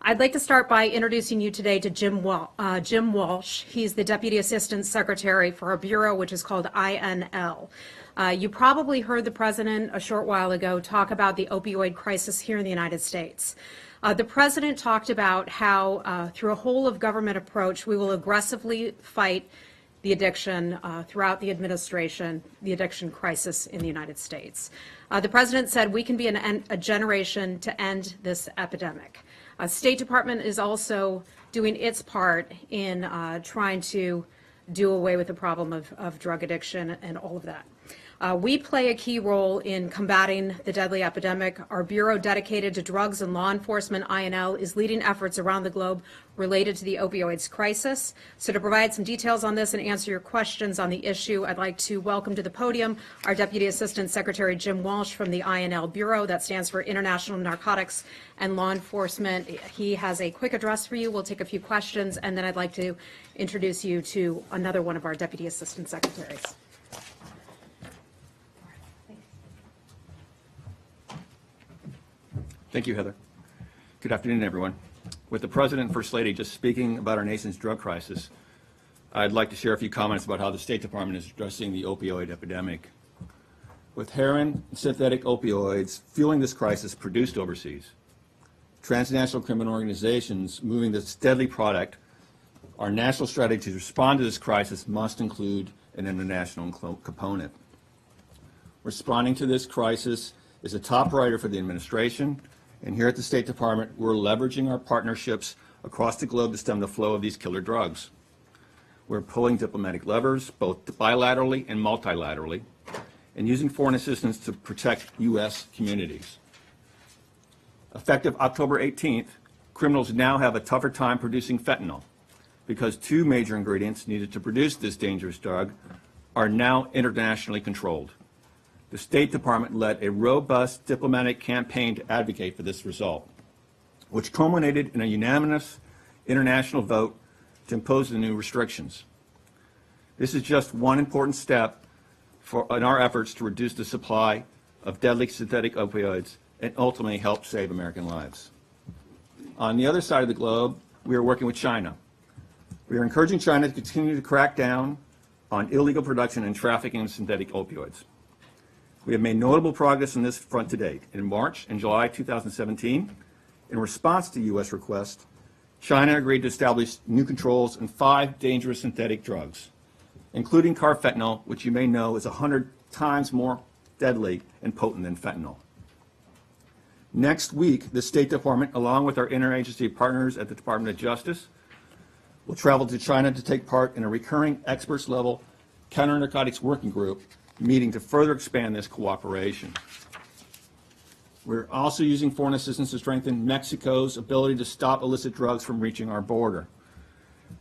I'd like to start by introducing you today to Jim Walsh. He's the Deputy Assistant Secretary for our bureau, which is called INL. You probably heard the President a short while ago talk about the opioid crisis here in the United States. The President talked about how through a whole of government approach, we will aggressively fight the addiction throughout the administration, the addiction crisis in the United States. The President said we can be a generation to end this epidemic. State Department is also doing its part in trying to do away with the problem of drug addiction and all of that. We play a key role in combating the deadly epidemic. Our bureau dedicated to drugs and law enforcement, INL, is leading efforts around the globe related to the opioids crisis. So to provide some details on this and answer your questions on the issue, I'd like to welcome to the podium our Deputy Assistant Secretary Jim Walsh from the INL Bureau. That stands for International Narcotics and Law Enforcement. He has a quick address for you. We'll take a few questions, and then I'd like to introduce you to another one of our Deputy Assistant Secretaries. Thank you, Heather. Good afternoon, everyone. With the President and First Lady just speaking about our nation's drug crisis, I'd like to share a few comments about how the State Department is addressing the opioid epidemic. With heroin and synthetic opioids fueling this crisis produced overseas, transnational criminal organizations moving this deadly product, our national strategy to respond to this crisis must include an international component. Responding to this crisis is a top priority for the administration, and here at the State Department, we're leveraging our partnerships across the globe to stem the flow of these killer drugs. We're pulling diplomatic levers, both bilaterally and multilaterally, and using foreign assistance to protect U.S. communities. Effective October 18th, criminals now have a tougher time producing fentanyl because two major ingredients needed to produce this dangerous drug are now internationally controlled. The State Department led a robust diplomatic campaign to advocate for this result, which culminated in a unanimous international vote to impose the new restrictions. This is just one important step in our efforts to reduce the supply of deadly synthetic opioids and ultimately help save American lives. On the other side of the globe, we are working with China. We are encouraging China to continue to crack down on illegal production and trafficking of synthetic opioids. We have made notable progress on this front to date. In March and July 2017, in response to U.S. requests, China agreed to establish new controls on 5 dangerous synthetic drugs, including carfentanil, which you may know is 100 times more deadly and potent than fentanyl. Next week, the State Department, along with our interagency partners at the Department of Justice, will travel to China to take part in a recurring experts-level counter-narcotics working group meeting to further expand this cooperation. We're also using foreign assistance to strengthen Mexico's ability to stop illicit drugs from reaching our border.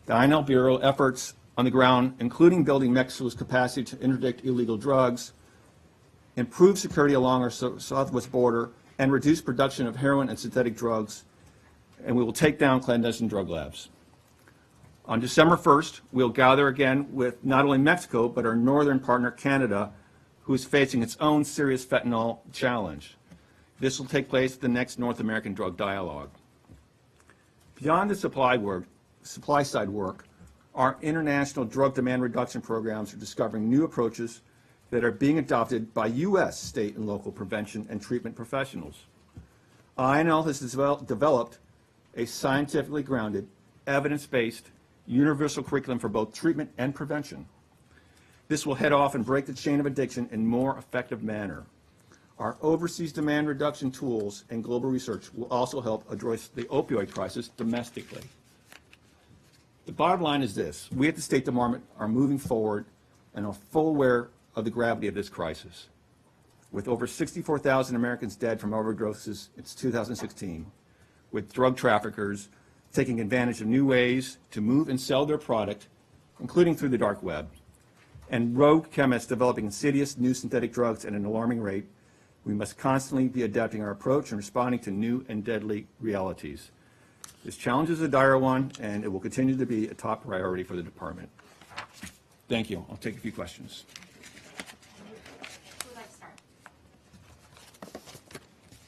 The INL Bureau efforts on the ground, including building Mexico's capacity to interdict illegal drugs, improve security along our southwest border, and reduce production of heroin and synthetic drugs, and we will take down clandestine drug labs. On December 1st, we'll gather again with not only Mexico, but our northern partner, Canada, who is facing its own serious fentanyl challenge. This will take place at the next North American Drug Dialogue. Beyond the supply side work, our international drug demand reduction programs are discovering new approaches that are being adopted by U.S. state and local prevention and treatment professionals. INL has developed a scientifically grounded, evidence-based, universal curriculum for both treatment and prevention. This will head off and break the chain of addiction in a more effective manner. Our overseas demand reduction tools and global research will also help address the opioid crisis domestically. The bottom line is this: we at the State Department are moving forward and are full aware of the gravity of this crisis. With over 64,000 Americans dead from overdoses since 2016, with drug traffickers taking advantage of new ways to move and sell their product, including through the dark web, and rogue chemists developing insidious new synthetic drugs at an alarming rate, we must constantly be adapting our approach and responding to new and deadly realities. This challenge is a dire one, and it will continue to be a top priority for the department. Thank you. I'll take a few questions. Who would like to start?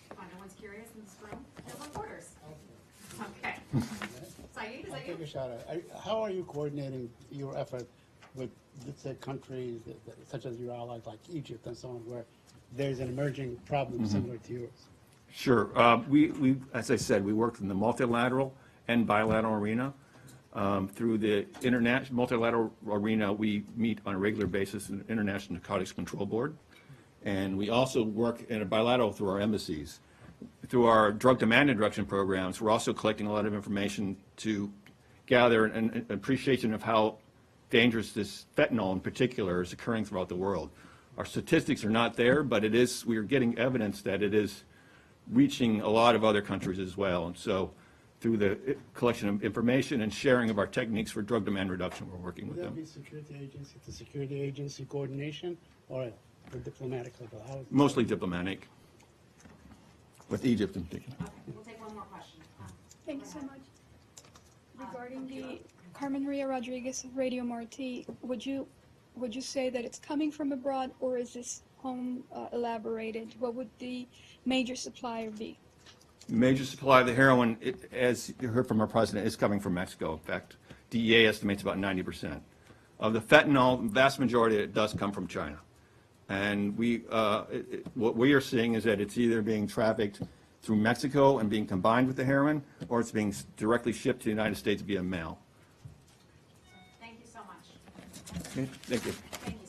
Come on, no one's curious in this room? They're reporters. Okay. Saeed, is I'll take a shot at it. How are you coordinating your effort with, let's say, countries such as your allies like Egypt and so on, where there's an emerging problem similar to yours? Sure. As I said, we work in the multilateral and bilateral arena. Through the multilateral arena, we meet on a regular basis in the International Narcotics Control Board. And we also work in a bilateral through our embassies. Through our drug demand reduction programs, we're also collecting a lot of information to gather an appreciation of how dangerous this fentanyl in particular is occurring throughout the world. Our statistics are not there, but we are getting evidence that it is reaching a lot of other countries as well. And so through the collection of information and sharing of our techniques for drug demand reduction, we're working with Would that them. be security agency to security agency coordination or at the diplomatic level? How is it? Mostly diplomatic, with Egypt in particular. We'll take one more question. Thank you so much. Regarding the Carmen Maria Rodriguez of Radio Marti, would you say that it's coming from abroad, or is this home elaborated? What would the major supplier be? Major supply of the heroin, as you heard from our president, is coming from Mexico. In fact, DEA estimates about 90%. Of the fentanyl, the vast majority of it does come from China. And what we are seeing is that it's either being trafficked through Mexico and being combined with the heroin, or it's being directly shipped to the United States via mail. Thank you so much. Okay, thank you. Thank you.